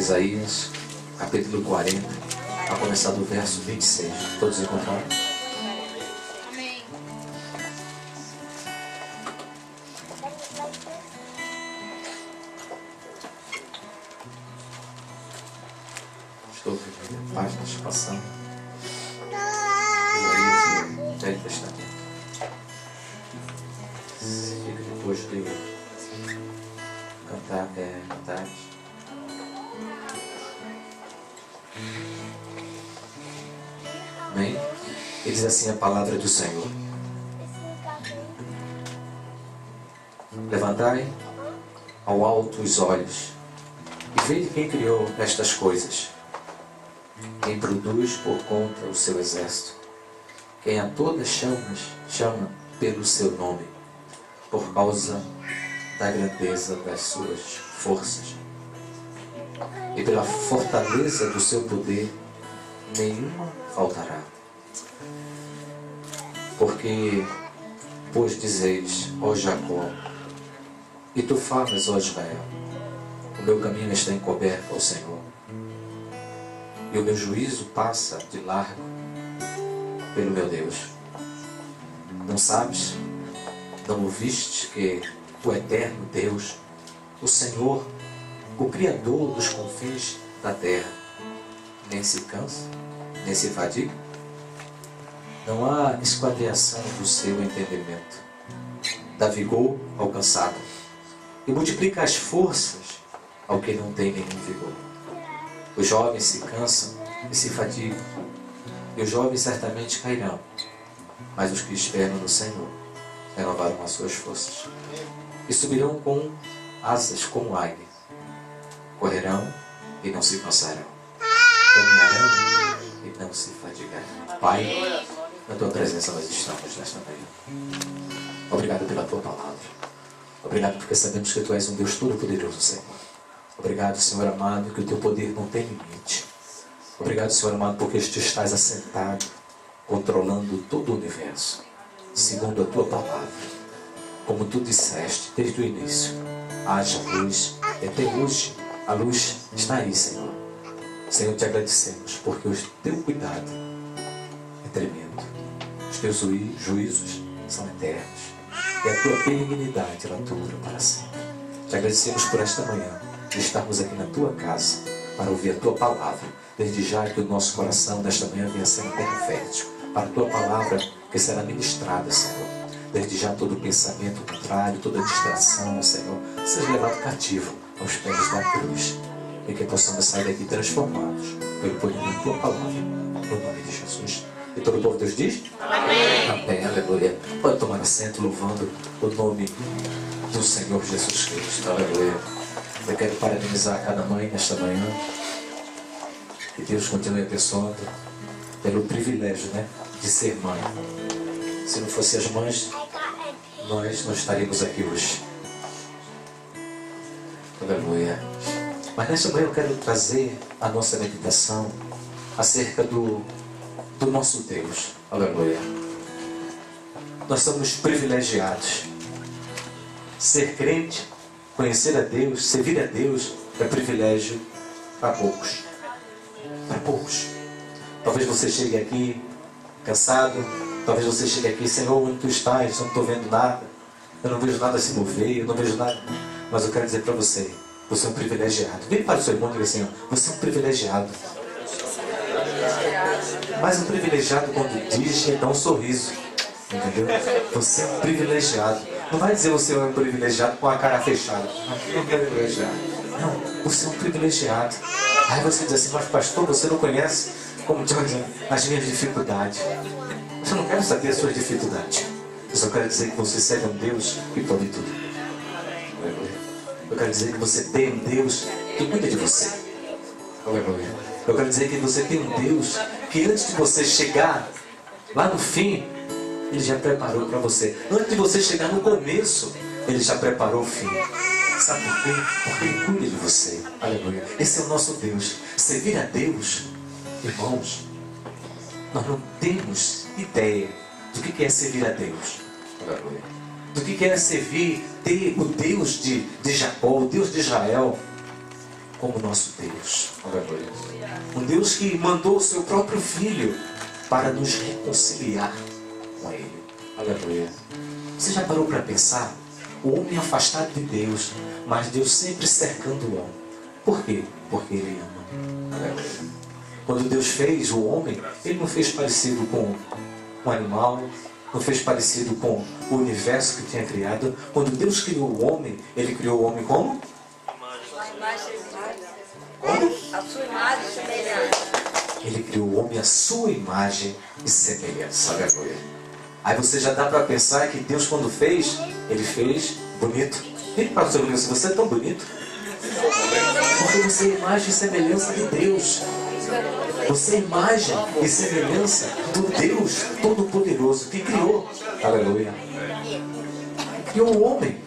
Isaías, capítulo 40, a começar do verso 26. Todos encontraram? Amém. Estou vendo páginas passando. Isaías no Velho Testamento. Fica depois de cantar. Amém? E diz assim a palavra do Senhor: levantai ao alto os olhos e vede quem criou estas coisas, quem produz por conta o seu exército, quem a todas chama pelo seu nome, por causa da grandeza das suas forças e pela fortaleza do seu poder, nenhuma faltará. Porque, pois dizeis, ó Jacó, e tu falas, ó Israel, o meu caminho está encoberto ao Senhor, e o meu juízo passa de largo pelo meu Deus. Não sabes, não ouviste que o eterno Deus, o Senhor, o Criador dos confins da terra, nem se cansa, nem se fadiga? Não há esquadriação do seu entendimento. Dá vigor ao cansado e multiplica as forças ao que não tem nenhum vigor. Os jovens se cansam e se fadigam, e os jovens certamente cairão, mas os que esperam no Senhor renovarão as suas forças e subirão com asas como águia, correrão e não se cansarão, caminharão e não se fadigarão. Pai, na tua presença nós estamos nesta manhã. Obrigado pela tua palavra. Obrigado porque sabemos que tu és um Deus todo-poderoso, Senhor. Obrigado, Senhor amado, que o teu poder não tem limite. Obrigado, Senhor amado, porque tu estás assentado, controlando todo o universo, segundo a tua palavra. Como tu disseste desde o início, haja luz, e até hoje a luz está aí, Senhor. Senhor, te agradecemos porque o teu cuidado é tremendo. Os teus juízos são eternos. E a tua benignidade ela dura para sempre. Te agradecemos por esta manhã de estarmos aqui na tua casa para ouvir a tua palavra. Desde já que o nosso coração nesta manhã venha ser terra fértil para a tua palavra que será ministrada, Senhor. Desde já todo pensamento contrário, toda distração, Senhor, seja levado cativo aos pés da cruz. E que possamos sair daqui transformados pelo poder da tua palavra. No nome de Jesus. E todo o povo de Deus diz? Amém. Amém, aleluia. Pode tomar assento louvando o nome do Senhor Jesus Cristo. Aleluia. Eu quero parabenizar cada mãe nesta manhã. Que Deus continue abençoando pelo privilégio, de ser mãe. Se não fossem as mães, nós não estaríamos aqui hoje. Aleluia. Mas nesta manhã eu quero trazer a nossa meditação acerca do nosso Deus. Aleluia. Nós somos privilegiados. Ser crente, conhecer a Deus, servir a Deus é privilégio para poucos. Para poucos. Talvez você chegue aqui cansado. Talvez você chegue aqui, Senhor, onde tu estás? Eu não estou vendo nada. Eu não vejo nada se mover. Eu não vejo nada. Mas eu quero dizer para você, você é um privilegiado. Vem para o seu irmão e diga assim, você é um privilegiado. Mas um privilegiado quando diz é dar um sorriso. Entendeu? Você é um privilegiado. Não vai dizer você é um privilegiado com a cara fechada. Não é privilegiado. Não, você é um privilegiado. Aí você diz assim, mas pastor, você não conhece, como dizem, as minhas dificuldades. Eu não quero saber as suas dificuldades. Eu só quero dizer que você serve a um Deus que pode tudo. Eu quero dizer que você tem um Deus que cuida de você. Eu quero dizer que você tem um Deus que antes de você chegar lá no fim, Ele já preparou para você. Antes de você chegar no começo, Ele já preparou o fim. Sabe por quê? Porque Ele cuida de você. Aleluia. Esse é o nosso Deus. Servir a Deus, irmãos, nós não temos ideia do que é servir a Deus. Aleluia. Do que é servir o Deus de Jacó, o Deus de Israel. como nosso Deus. Aleluia. Um Deus que mandou o seu próprio Filho para nos reconciliar com Ele. Aleluia. Você já parou para pensar? O homem afastado de Deus, mas Deus sempre cercando o homem. Por quê? Porque Ele ama. Aleluia. Quando Deus fez o homem, Ele não fez parecido com um animal, não fez parecido com o universo que tinha criado. Quando Deus criou o homem, Ele criou o homem como? Como? A sua imagem e semelhança. Ele criou o homem à sua imagem e semelhança. Aleluia. Aí você já dá para pensar que Deus, quando fez, Ele fez bonito. Ele para o seu amigo, você é tão bonito. Porque você é imagem e semelhança de Deus. Você é imagem e semelhança do Deus Todo-Poderoso que criou. Aleluia. Criou o homem.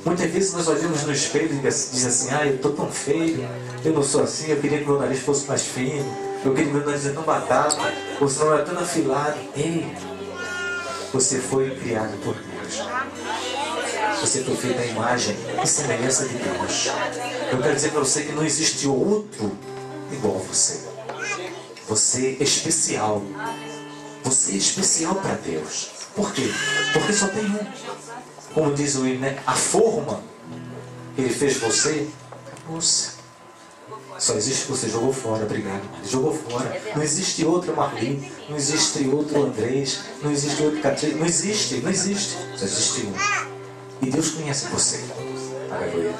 Muitas vezes nós olhamos no espelho e dizemos assim: ah, eu estou tão feio, eu não sou assim, eu queria que meu nariz fosse mais fino, eu queria que meu nariz fosse tão batata, ou senão era tão afilado. Ei, você foi criado por Deus. Você foi feito à imagem e semelhança de Deus. Eu quero dizer para você que não existe outro igual a você. Você é especial. Você é especial para Deus. Por quê? Porque só tem um. Como diz o hino, né? A forma que Ele fez você, moça. Só existe você, jogou fora, obrigado. Jogou fora. Não existe outro Marli, não existe outro Andrés, não existe outro Catrina, não existe. Só existe um. E Deus conhece você. Aleluia.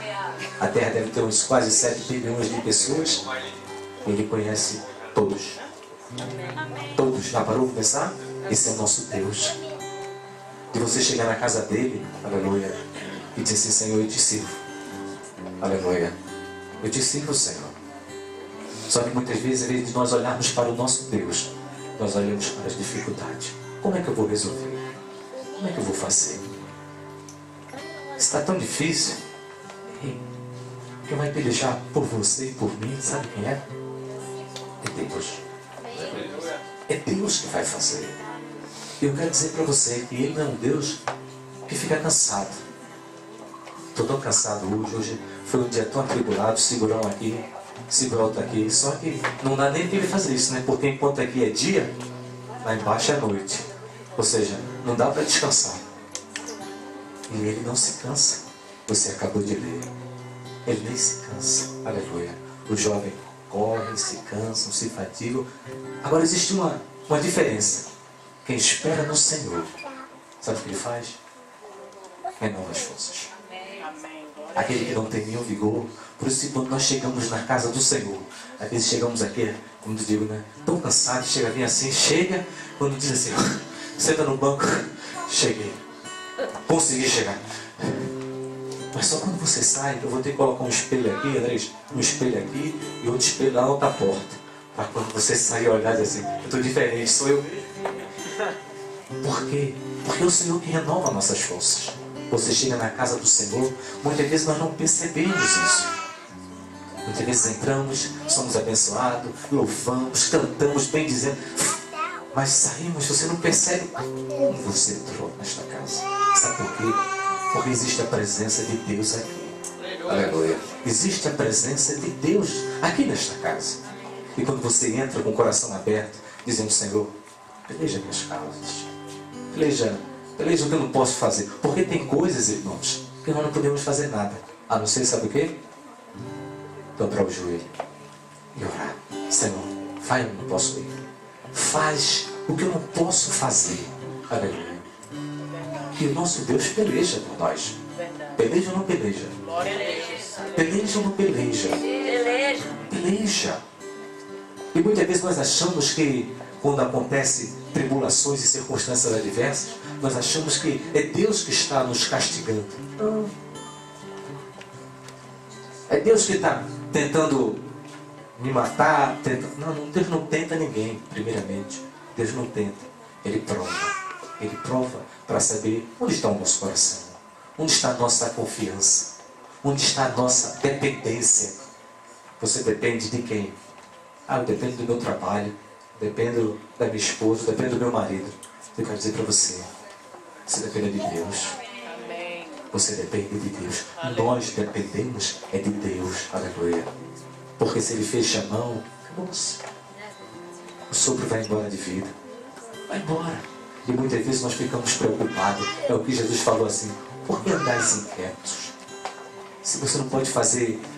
A Terra deve ter uns quase 7 bilhões de pessoas. Ele conhece todos. Todos. Já parou para pensar? Esse é o nosso Deus. De você chegar na casa dele, aleluia, e dizer assim: Senhor, eu te sirvo. Aleluia. Eu te sirvo, Senhor. Só que muitas vezes, em vez de nós olharmos para o nosso Deus, nós olhamos para as dificuldades. Como é que eu vou resolver? Como é que eu vou fazer? Está tão difícil. Quem vai pelejar por você e por mim, sabe quem é? É Deus. É Deus que vai fazer. E eu quero dizer para você que Ele não é um Deus que fica cansado. Estou tão cansado hoje. Hoje foi um dia tão atribulado. Segurão aqui, segurão aqui. Só que não dá nem para Ele fazer isso, né? Porque enquanto aqui é dia, lá embaixo é noite. Ou seja, não dá para descansar. E Ele não se cansa. Você acabou de ler. Ele nem se cansa. Aleluia. O jovem corre, se cansam, se fatigam. Agora existe uma diferença. Quem espera no Senhor, sabe o que Ele faz? Renova as forças. Aquele que não tem nenhum vigor. Por isso que quando nós chegamos na casa do Senhor, às vezes chegamos aqui, como eu digo, né? Tão cansados, chega bem assim, chega, quando diz assim, senta no banco, cheguei. Consegui chegar. Mas só quando você sai, eu vou ter que colocar um espelho aqui, Andrés, um espelho aqui e outro espelho lá na outra porta. Para quando você sair e olhar e dizer assim, eu estou diferente, sou eu mesmo. Por quê? Porque é o Senhor que renova nossas forças. Você chega na casa do Senhor, muitas vezes nós não percebemos isso. Muitas vezes entramos, somos abençoados, louvamos, cantamos, bem dizendo, mas saímos, você não percebe como você entrou nesta casa. Sabe por quê? Porque existe a presença de Deus aqui. Aleluia. Existe a presença de Deus aqui nesta casa. E quando você entra com o coração aberto, dizendo, Senhor, peleja minhas causas. Peleja o que eu não posso fazer. Porque tem coisas, irmãos, que nós não podemos fazer nada. A não ser, sabe o quê? Dobrar o joelho e orar. Senhor, vai, eu não posso ir. Faz o que eu não posso fazer. Aleluia. E o nosso Deus peleja por nós. Peleja ou não peleja? Peleja ou não peleja? Peleja. E muitas vezes nós achamos que quando acontecem tribulações e circunstâncias adversas, nós achamos que é Deus que está nos castigando. Não. É Deus que está tentando me matar. Não, Deus não tenta ninguém, primeiramente. Deus não tenta. Ele prova. Ele prova para saber onde está o nosso coração. Onde está a nossa confiança. Onde está a nossa dependência. Você depende de quem? Eu dependo do meu trabalho. Dependo da minha esposa. Dependo do meu marido. Eu quero dizer para você. Você depende de Deus. você depende de Deus. Nós dependemos é de Deus. Aleluia. Porque se Ele fecha a mão, acabou-se. O sopro vai embora de vida. Vai embora. E muitas vezes nós ficamos preocupados. É o que Jesus falou assim: por que andais inquietos? Se você não pode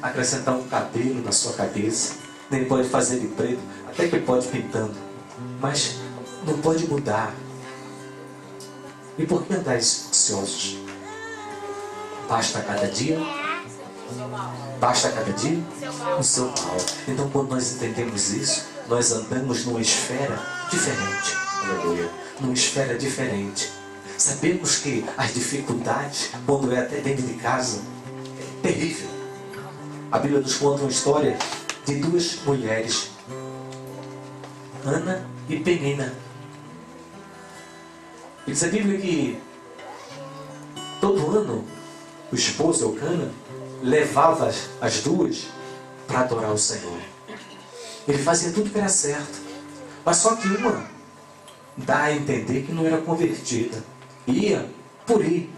acrescentar um cabelo na sua cabeça, nem pode fazer de preto, até que pode pintando, mas não pode mudar. E por que andais ansiosos? Basta cada dia? Basta cada dia o seu mal. Então, quando nós entendemos isso, nós andamos numa esfera diferente. Aleluia. Numa esfera diferente. Sabemos que as dificuldades, quando é até dentro de casa, é terrível. A Bíblia nos conta uma história de duas mulheres, Ana e Penina. E diz a Bíblia que todo ano o esposo, Eucana, levava as duas para adorar o Senhor. Ele fazia tudo que era certo. Mas só que uma dá a entender que não era convertida. Ia por ir.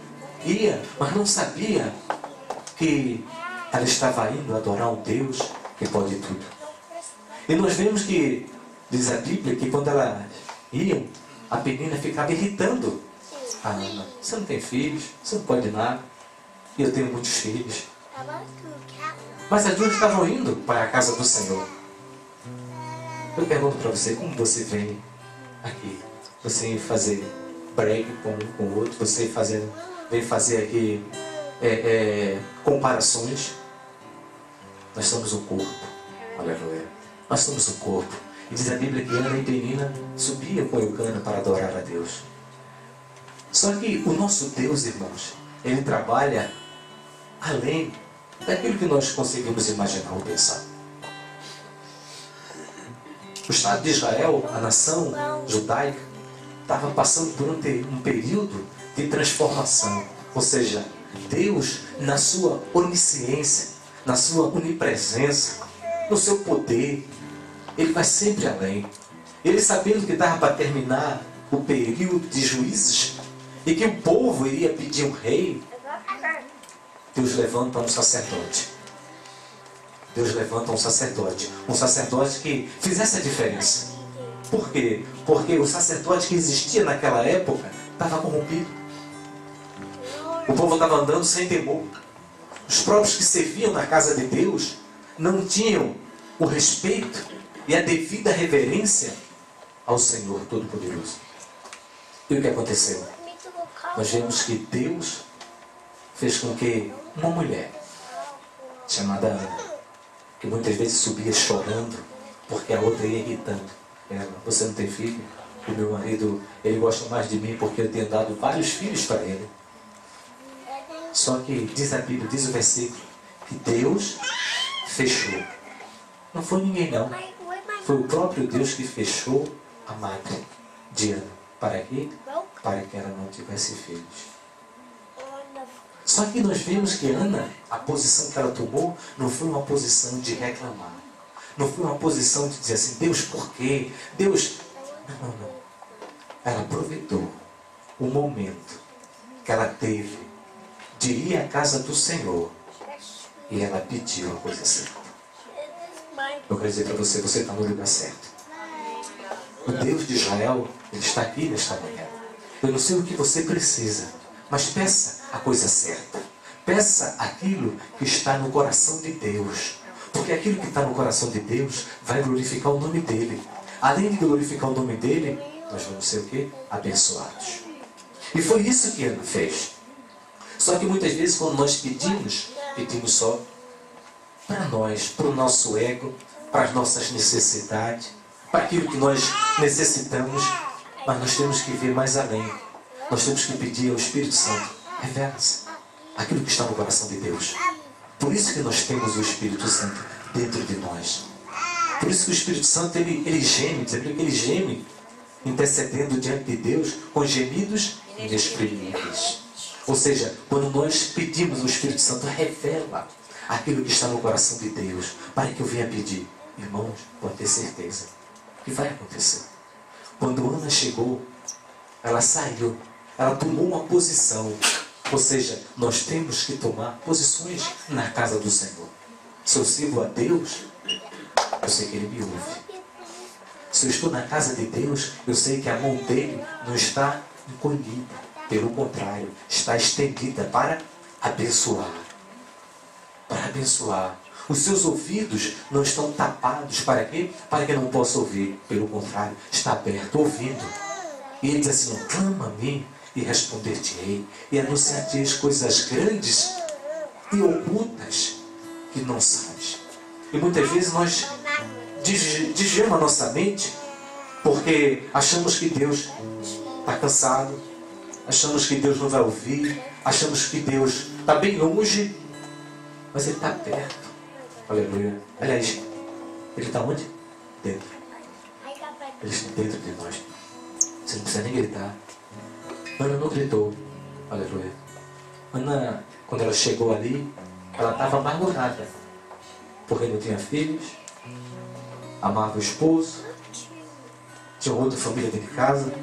Ia, mas não sabia que ela estava indo adorar um Deus que pode tudo. E nós vemos que, diz a Bíblia, que quando elas iam, a Penina ficava irritando a Ana. Você não tem filhos, você não pode nada. E eu tenho muitos filhos. Mas as duas estavam indo para a casa do Senhor. Eu pergunto para você, como você vem aqui? Você fazer break com um com o outro, você vem fazer aqui comparações. Nós somos um corpo. Aleluia. Nós somos um corpo. E diz a Bíblia que Ana e Penina subiam com Eucana para adorar a Deus. Só que o nosso Deus, irmãos, Ele trabalha além daquilo que nós conseguimos imaginar ou pensar. O Estado de Israel, a nação judaica, estava passando por um período de transformação. Ou seja, Deus, na sua onisciência, na sua onipresença, no seu poder, Ele vai sempre além. Ele, sabendo que estava para terminar o período de juízes e que o povo iria pedir um rei, Deus levanta um sacerdote. Deus levanta um sacerdote que fizesse a diferença. Por quê? Porque o sacerdote que existia naquela época estava corrompido. O povo estava andando sem temor. Os próprios que serviam na casa de Deus não tinham o respeito e a devida reverência ao Senhor Todo-Poderoso. E o que aconteceu? Nós vemos que Deus fez com que uma mulher chamada Ana, que muitas vezes subia chorando porque a outra ia irritando ela: você não tem filho? O meu marido, ele gosta mais de mim porque eu tenho dado vários filhos para ele. Só que diz a Bíblia, diz o versículo, que Deus fechou. Não foi ninguém não. Foi o próprio Deus que fechou a madre de Ana. Para quê? Para que ela não tivesse filhos. Só que nós vemos que Ana, a posição que ela tomou, não foi uma posição de reclamar. Não foi uma posição de dizer assim: Deus, por quê? Deus... Não. Ela aproveitou o momento que ela teve de ir à casa do Senhor e ela pediu a coisa certa. Eu quero dizer para você, você está no lugar certo. O Deus de Israel, Ele está aqui nesta manhã. Eu não sei o que você precisa, mas peça a coisa certa. Peça aquilo que está no coração de Deus. Porque aquilo que está no coração de Deus vai glorificar o nome dEle. Além de glorificar o nome dEle, nós vamos ser o quê? Abençoados. E foi isso que Ana fez. Só que muitas vezes quando nós pedimos só para nós, para o nosso ego, para as nossas necessidades, para aquilo que nós necessitamos, mas nós temos que ver mais além. Nós temos que pedir ao Espírito Santo: revela-se aquilo que está no coração de Deus. Por isso que nós temos o Espírito Santo dentro de nós. Por isso que o Espírito Santo, ele geme, diz a Bíblia que ele geme, intercedendo diante de Deus com gemidos inexprimíveis. Ou seja, quando nós pedimos, o Espírito Santo revela aquilo que está no coração de Deus, para que eu venha pedir. Irmãos, pode ter certeza que vai acontecer. Quando Ana chegou, ela saiu, ela tomou uma posição Ou seja, nós temos que tomar posições na casa do Senhor. Se eu sirvo a Deus, eu sei que Ele me ouve. Se eu estou na casa de Deus, eu sei que a mão dele não está encolhida. Pelo contrário, está estendida para abençoar. Para abençoar. Os seus ouvidos não estão tapados. Para quê? Para que eu não possa ouvir. Pelo contrário, está aberto, ouvindo. E ele diz assim, clama a mim e responder-te-ei. E anunciar-te as coisas grandes e ocultas que não sabes. E muitas vezes nós desviamos a nossa mente porque achamos que Deus está cansado, achamos que Deus não vai ouvir, achamos que Deus está bem longe, mas Ele está perto. Aleluia. Aliás, Ele está onde? Dentro. Ele está dentro de nós. Você não precisa nem gritar. Ana não gritou. Aleluia. Ana, quando ela chegou ali, ela estava amargurada, porque não tinha filhos, amava o esposo, tinha outra família dentro de casa.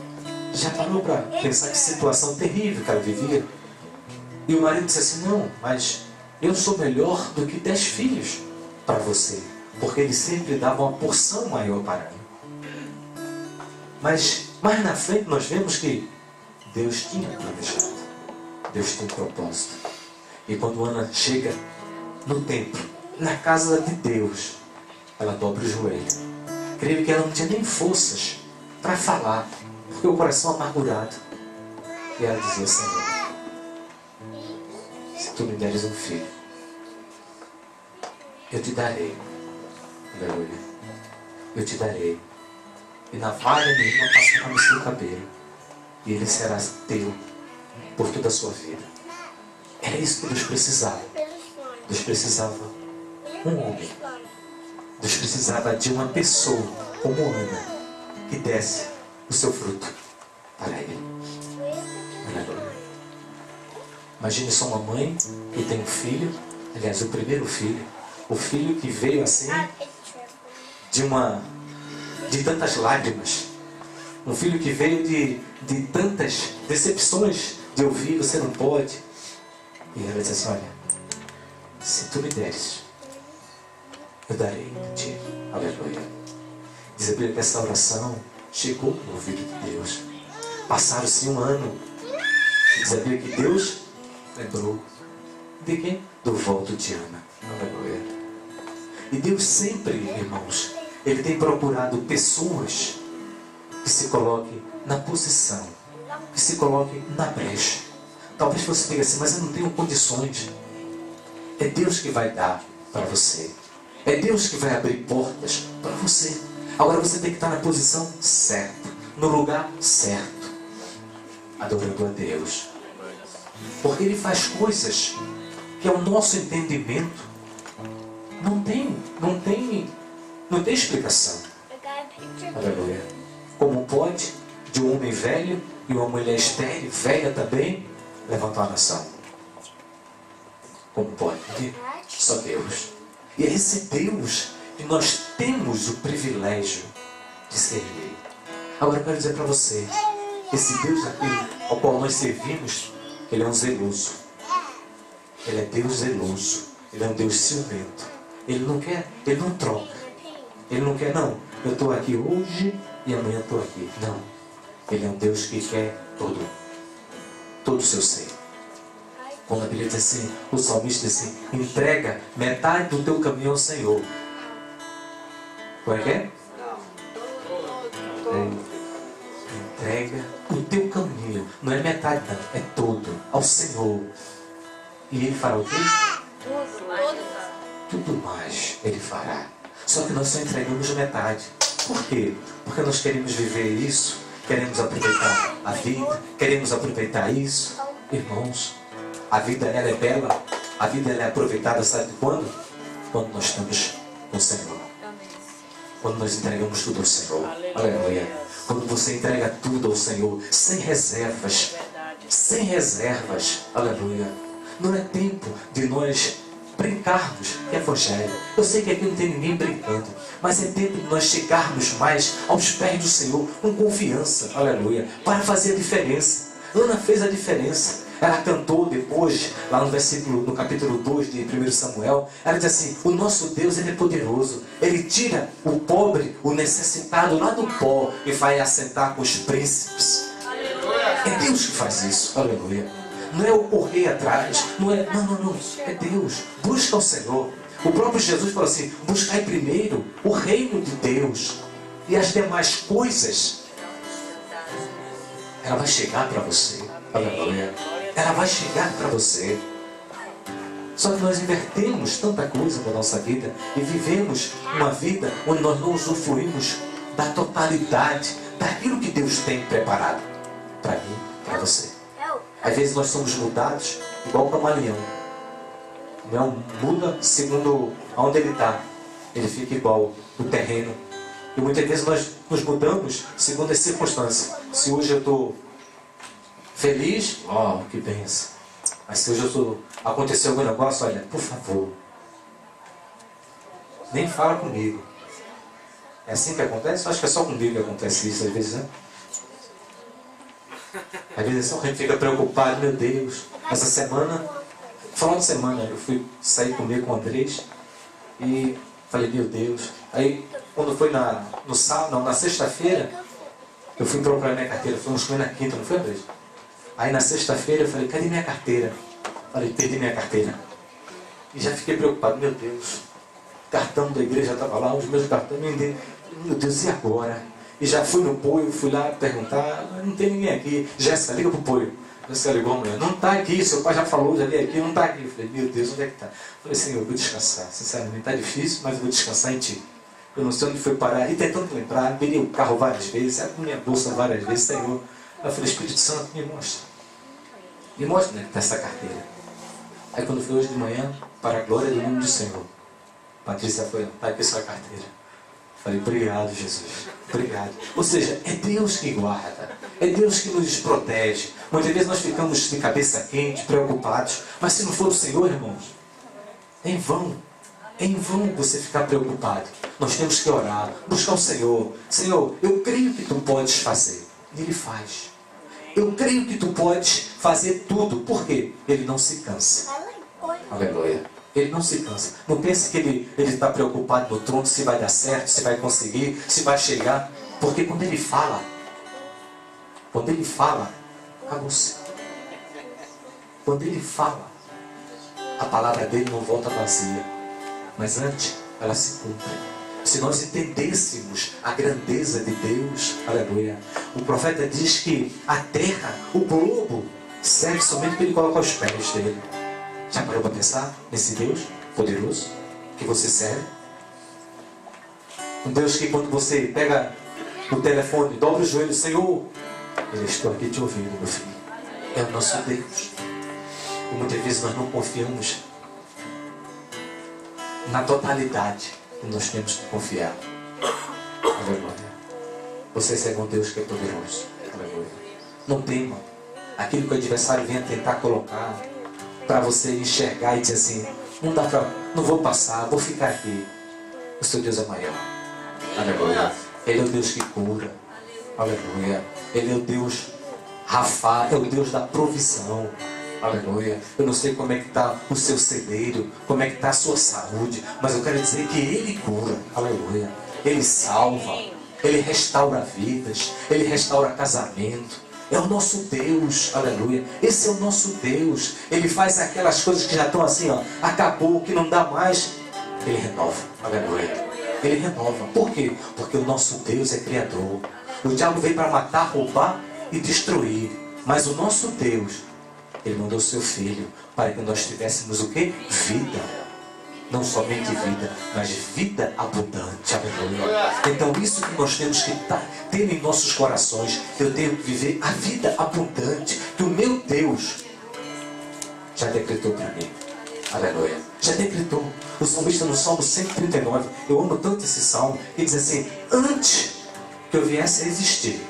Já parou para pensar que situação terrível que ela vivia? E o marido disse assim, não, mas eu sou melhor do que 10 filhos para você, porque ele sempre dava uma porção maior para mim. Mas mais na frente nós vemos que Deus tinha planejado, Deus tinha um propósito. E quando Ana chega no templo, na casa de Deus, ela dobra o joelho. Creio que ela não tinha nem forças para falar, porque o coração amargurado. E ela dizia, Senhor, se tu me deres um filho, eu te darei. Aleluia. Eu te darei. E na vaga nenhuma passará no seu cabelo. E ele será teu por toda a sua vida. Era isso que Deus precisava. Deus precisava um homem. Deus precisava de uma pessoa como Ana que desse o seu fruto para ele. Aleluia. Imagine só uma mãe que tem um filho, aliás, o primeiro filho, o filho que veio assim de tantas lágrimas, um filho que veio de tantas decepções, de ouvir, você não pode. E ela diz assim, olha, se tu me deres, eu darei a ti. Aleluia. Diz a Bíblia que essa oração chegou no ouvido de Deus. Passaram-se um ano. Diz a Bíblia que Deus lembrou de quem? Do voto de Ana. Aleluia. E Deus sempre, irmãos, Ele tem procurado pessoas que se coloquem na posição, que se coloquem na brecha. Talvez você diga assim, mas eu não tenho condições. É Deus que vai dar para você. É Deus que vai abrir portas para você. Agora você tem que estar na posição certa, no lugar certo, adorando a Deus. Porque Ele faz coisas que ao nosso entendimento não tem explicação. Aleluia. Como pode de um homem velho e uma mulher estéril, velha também, levantar a nação? Como pode? Só Deus. E é esse Deus que nós temos o privilégio de servir. Agora eu quero dizer para você, esse Deus aqui ao qual nós servimos, Ele é um zeloso. Ele é Deus zeloso. Ele é um Deus ciumento. Ele não quer, Ele não troca. Ele não quer, não, eu estou aqui hoje e amanhã estou aqui. Não. Ele é um Deus que quer todo o seu ser. Quando a Bíblia diz assim, o salmista diz assim, entrega metade do teu caminho ao Senhor. Como é que é? Entrega o teu caminho. Não é metade não, é todo ao Senhor. E Ele fará o quê? Tudo mais Ele fará. Só que nós só entregamos metade. Por quê? Porque nós queremos viver isso, queremos aproveitar a vida, queremos aproveitar isso. Irmãos, a vida ela é bela, a vida ela é aproveitada, sabe quando? Quando nós estamos com o Senhor. Quando nós entregamos tudo ao Senhor. Aleluia. Quando você entrega tudo ao Senhor, sem reservas. Sem reservas. Aleluia. Não é tempo de nós brincarmos de evangelho. Eu sei que aqui não tem ninguém brincando, mas é tempo de nós chegarmos mais aos pés do Senhor com confiança, aleluia, para fazer a diferença. Ana fez a diferença. Ela cantou depois, lá no capítulo 2 de 1 Samuel, ela diz assim: o nosso Deus, Ele é poderoso. Ele tira o pobre, o necessitado lá do pó e vai assentar com os príncipes. É Deus que faz isso, aleluia. Não é o correr atrás, não. É Deus. Busca o Senhor. O próprio Jesus falou assim: buscai primeiro o reino de Deus e as demais coisas, ela vai chegar para você. Aleluia. Ela vai chegar para você. Só que nós invertemos tanta coisa na nossa vida e vivemos uma vida onde nós não usufruímos da totalidade daquilo que Deus tem preparado para mim, para você. Às vezes nós somos mudados igual para Camaleão. Não muda segundo onde ele está. Ele fica igual o terreno. E muitas vezes nós nos mudamos segundo as circunstâncias. Se hoje eu estou feliz, que bênção. Mas se hoje aconteceu algum negócio, olha, por favor, nem fala comigo. É assim que acontece? Eu acho que é só comigo que acontece isso às vezes, né? Às vezes a gente fica preocupado, meu Deus. Essa semana, final de semana, eu fui sair comer com o Andrés e falei, meu Deus. Aí, quando foi na sexta-feira, eu fui procurar minha carteira. Fomos comer na quinta, não foi, Andrés? Aí na sexta-feira eu falei, cadê minha carteira? Falei, perdi minha carteira. E já fiquei preocupado, meu Deus. O cartão da igreja estava lá, os meus cartões, meu Deus, e agora? E já fui no Poio, fui lá perguntar, não tem ninguém aqui. Jéssica, liga pro Poio. Jéssica ligou a mulher, não está aqui, seu pai já falou, já veio aqui, não está aqui. Eu falei, meu Deus, onde é que está? Falei, Senhor, eu vou descansar. Sinceramente, está difícil, mas eu vou descansar em Ti. Eu não sei onde foi parar. E tentando lembrar, virei o carro várias vezes, abri minha bolsa várias vezes, Senhor. Aí eu falei, Espírito Santo, me mostra. Me mostra onde é que está essa carteira. Aí quando foi hoje de manhã, para a glória do nome do Senhor, Patrícia foi, está aqui sua carteira. Falei, obrigado, Jesus. Obrigado. Ou seja, é Deus que guarda. É Deus que nos protege. Muitas vezes nós ficamos de cabeça quente, preocupados. Mas se não for o Senhor, irmãos, é em vão. É em vão você ficar preocupado. Nós temos que orar, buscar o Senhor. Senhor, eu creio que Tu podes fazer. E Ele faz. Eu creio que Tu podes fazer tudo. Por quê? Ele não se cansa. Aleluia. Ele não se cansa. Não pense que ele está preocupado no trono, se vai dar certo, se vai conseguir, se vai chegar. Porque quando Ele fala, acabou-se. Quando Ele fala, a palavra dele não volta vazia. Mas antes, ela se cumpre. Se nós entendêssemos a grandeza de Deus, aleluia. O profeta diz que a terra, o globo, serve somente para Ele colocar os pés dele. Já parou para pensar nesse Deus poderoso que você serve? Um Deus que quando você pega o telefone, dobra o joelho, Senhor, eu estou aqui te ouvindo, meu filho. É o nosso Deus. E muitas vezes nós não confiamos na totalidade que nós temos que confiar. Aleluia. Você serve um Deus que é poderoso. Aleluia. Não tema aquilo que o adversário venha tentar colocar para você enxergar e dizer assim, não vou passar, vou ficar aqui. O seu Deus é maior. Aleluia. Ele é o Deus que cura. Aleluia. Ele é o Deus Rafa, é o Deus da provisão. Aleluia. Eu não sei como é que está o seu celeiro, como é que está a sua saúde, mas eu quero dizer que Ele cura. Aleluia. Ele salva. Ele restaura vidas. Ele restaura casamento. É o nosso Deus, aleluia. Esse é o nosso Deus. Ele faz aquelas coisas que já estão assim, acabou, que não dá mais. Ele renova, aleluia. Ele renova. Por quê? Porque o nosso Deus é Criador. O diabo veio para matar, roubar e destruir. Mas o nosso Deus, Ele mandou o seu Filho para que nós tivéssemos o quê? Vida. Não somente vida, mas vida abundante. Aleluia. Então isso que nós temos que ter em nossos corações. Eu tenho que viver a vida abundante que o meu Deus já decretou para mim. Aleluia. Já decretou. O salmista no Salmo 139, eu amo tanto esse salmo, ele diz assim, antes que eu viesse a existir,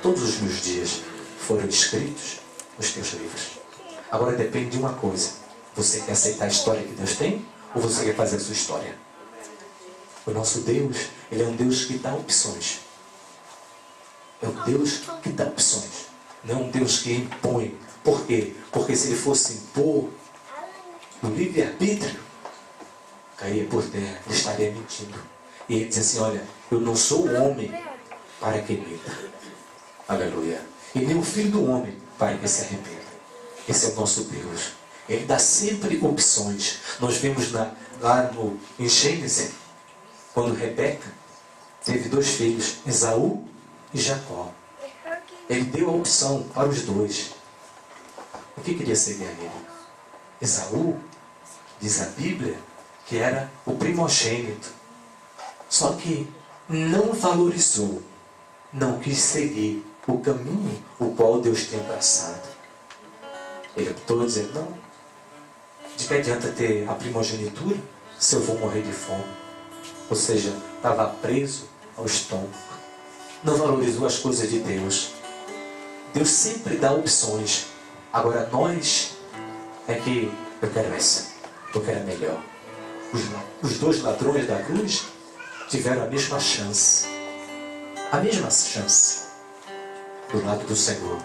todos os meus dias foram escritos nos teus livros. Agora depende de uma coisa. Você quer aceitar a história que Deus tem? Ou você quer fazer a sua história? O nosso Deus, Ele é um Deus que dá opções. É um Deus que dá opções. Não é um Deus que impõe Por quê? Porque se ele fosse impor o livre-arbítrio, caía por terra, ele estaria mentindo. E ele diz assim, olha, eu não sou o homem para que minta. Aleluia. E nem o filho do homem para que se arrependa. Esse é o nosso Deus. Ele dá sempre opções. Nós vimos lá em Gênesis, quando Rebeca teve 2 filhos, Esaú e Jacó. Ele deu a opção para os 2. O que queria seguir a ele? Esaú, diz a Bíblia, que era o primogênito. Só que não valorizou, não quis seguir o caminho o qual Deus tinha traçado. Ele optou dizendo, não, de que adianta ter a primogenitura se eu vou morrer de fome? Ou seja, estava preso ao estômago. Não valorizou as coisas de Deus. Deus sempre dá opções. Agora nós é que eu quero essa, eu quero a melhor. Os 2 ladrões da cruz tiveram a mesma chance. A mesma chance do lado do Senhor.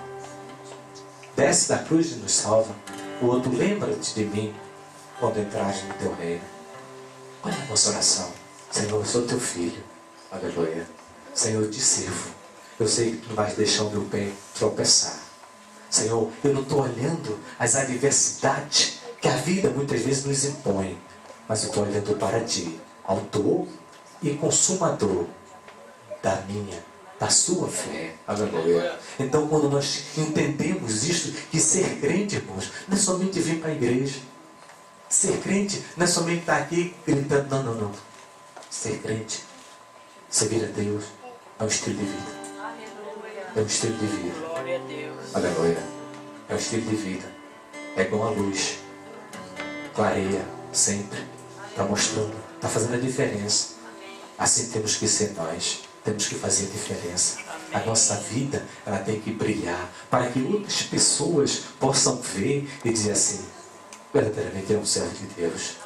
Desce da cruz e nos salva. O outro, lembra-te de mim quando entrares no teu reino. Olha a nossa oração. Senhor, eu sou teu filho. Aleluia. Senhor, eu te sirvo. Eu sei que tu não vais deixar o meu pé tropeçar. Senhor, eu não estou olhando as adversidades que a vida muitas vezes nos impõe. Mas eu estou olhando para ti, autor e consumador da sua fé. Aleluia. Então, quando nós entendemos isto, que ser crente, irmãos, não é somente vir para a igreja. Ser crente não é somente estar aqui gritando, não. Ser crente, servir a Deus, é um estilo de vida. É um estilo de vida. Aleluia. É um estilo de vida. É igual a luz. Clareia sempre. Está mostrando, está fazendo a diferença. Assim temos que ser nós. Temos que fazer a diferença. A nossa vida, ela tem que brilhar para que outras pessoas possam ver e dizer assim, verdadeiramente é um servo de Deus.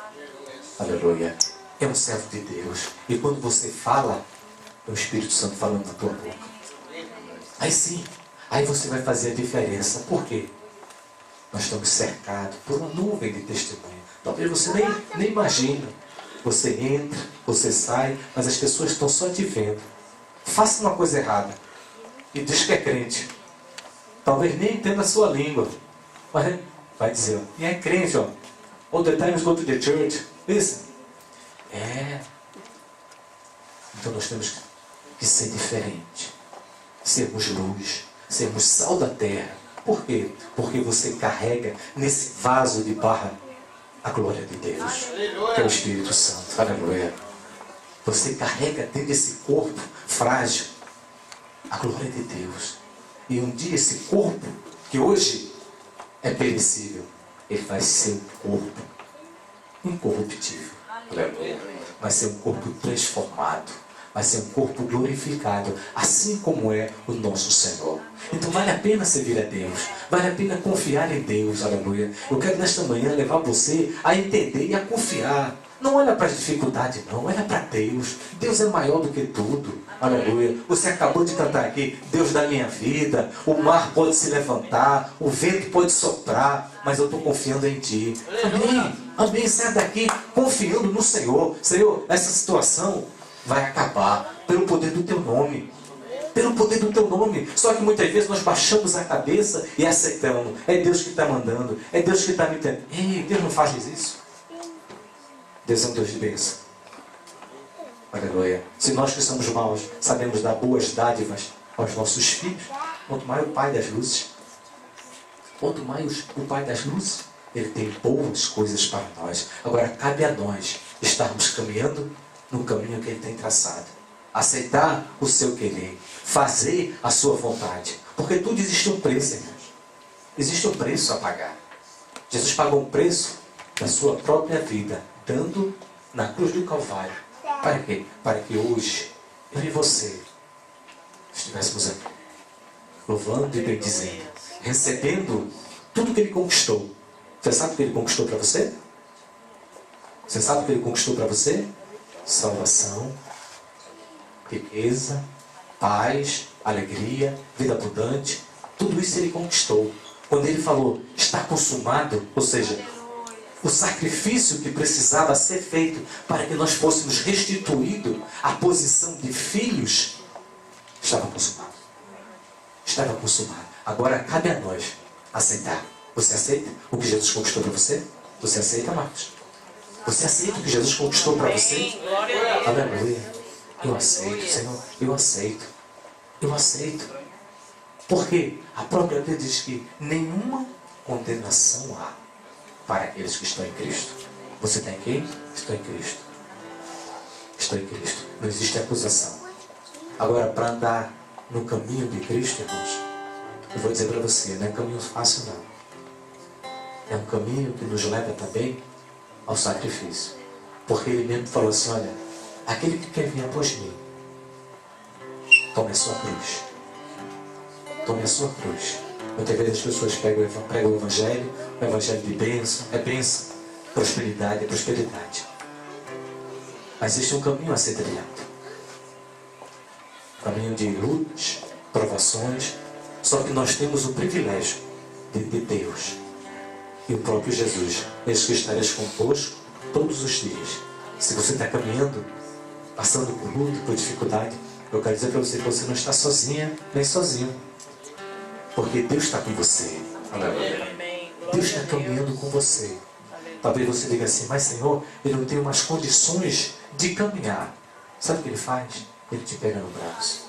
Aleluia. É um servo de Deus. E quando você fala, é o Espírito Santo falando na tua boca. Aí sim, aí você vai fazer a diferença. Por quê? Nós estamos cercados por uma nuvem de testemunho. Talvez você nem imagina. Você entra, você sai, mas as pessoas estão só te vendo. Faça uma coisa errada e diz que é crente. Talvez nem entenda a sua língua, mas vai dizer, e é crente, ó. All the times go to the church. Isso. Então nós temos que ser diferente. Sermos luz, sermos sal da terra. Por quê? Porque você carrega nesse vaso de barro a glória de Deus, que é o Espírito Santo. Aleluia. Você carrega dentro desse corpo frágil a glória de Deus. E um dia esse corpo, que hoje é perecível, ele vai ser um corpo incorruptível. Aleluia. Vai ser um corpo transformado. Vai ser um corpo glorificado, assim como é o nosso Senhor. Então vale a pena servir a Deus. Vale a pena confiar em Deus. Aleluia. Eu quero nesta manhã levar você a entender e a confiar. Não olha para as dificuldades, não. Olha para Deus. Deus é maior do que tudo. Aleluia. Você acabou de cantar aqui, Deus da minha vida. O mar pode se levantar, o vento pode soprar, mas eu estou confiando em Ti. Amém. Amém. Saia daqui confiando no Senhor. Senhor, essa situação vai acabar pelo poder do Teu nome. Pelo poder do Teu nome. Só que muitas vezes nós baixamos a cabeça e aceitamos. É Deus que está mandando. É Deus que está me dando. Ei, Deus não faz isso. Deus é um Deus de bênção. Aleluia. Se nós que somos maus sabemos dar boas dádivas aos nossos filhos, quanto mais o Pai das luzes. Quanto mais o Pai das luzes, Ele tem boas coisas para nós. Agora cabe a nós estarmos caminhando no caminho que Ele tem traçado. Aceitar o seu querer. Fazer a sua vontade. Porque tudo existe um preço, irmãos. Existe um preço a pagar. Jesus pagou um preço da sua própria vida, dando na cruz do Calvário. Para quê? Para que hoje, eu e você, estivéssemos aqui, louvando e bendizendo, recebendo tudo que Ele conquistou. Você sabe o que Ele conquistou para você? Você sabe o que Ele conquistou para você? Salvação, riqueza, paz, alegria, vida abundante. Tudo isso Ele conquistou Quando ele falou, está consumado, ou seja, o sacrifício que precisava ser feito para que nós fôssemos restituídos à posição de filhos, estava consumado. Estava consumado. Agora cabe a nós aceitar. Você aceita o que Jesus conquistou para você? Você aceita, Marcos? Você aceita o que Jesus conquistou para você? Aleluia. Eu aceito, Senhor. Eu aceito. Eu aceito. Porque a própria Bíblia diz que nenhuma condenação há para aqueles que estão em Cristo. Você está em quem? Estou em Cristo. Estou em Cristo. Não existe acusação. Agora, para andar no caminho de Cristo, irmãos, eu vou dizer para você, não é um caminho fácil, não. É um caminho que nos leva também ao sacrifício. Porque ele mesmo falou assim, olha, aquele que quer vir após mim, tome a sua cruz. Tome a sua cruz. Muitas vezes as pessoas pregam o evangelho de bênção, é bênção, prosperidade, é prosperidade. Mas existe um caminho a ser trilhado. Caminho de lutas, provações. Só que nós temos o privilégio de Deus e o próprio Jesus. Eis que estareis convosco todos os dias. Se você está caminhando, passando por luta, por dificuldade, eu quero dizer para você que você não está sozinha, nem sozinho. Porque Deus está com você. Aleluia. Deus está caminhando com você. Talvez você diga assim, mas Senhor, eu não tenho mais condições de caminhar. Sabe o que Ele faz? Ele te pega no braço.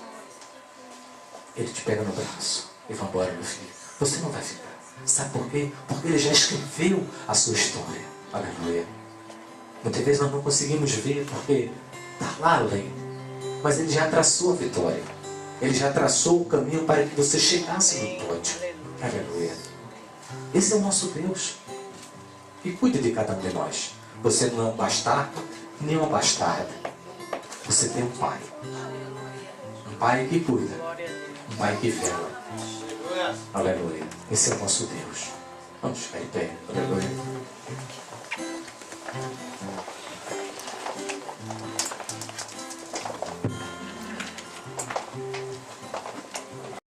Ele te pega no braço. E vai embora, meu filho. Você não vai ficar. Sabe por quê? Porque Ele já escreveu a sua história. Aleluia. Muitas vezes nós não conseguimos ver porque está lá além. Mas Ele já traçou a vitória. Ele já traçou o caminho para que você chegasse no pódio. Aleluia. Esse é o nosso Deus. E cuide de cada um de nós. Você não é um bastardo, nem uma bastarda. Você tem um pai. Um pai que cuida. Um pai que vela. Aleluia. Esse é o nosso Deus. Vamos ficar em pé. Aleluia.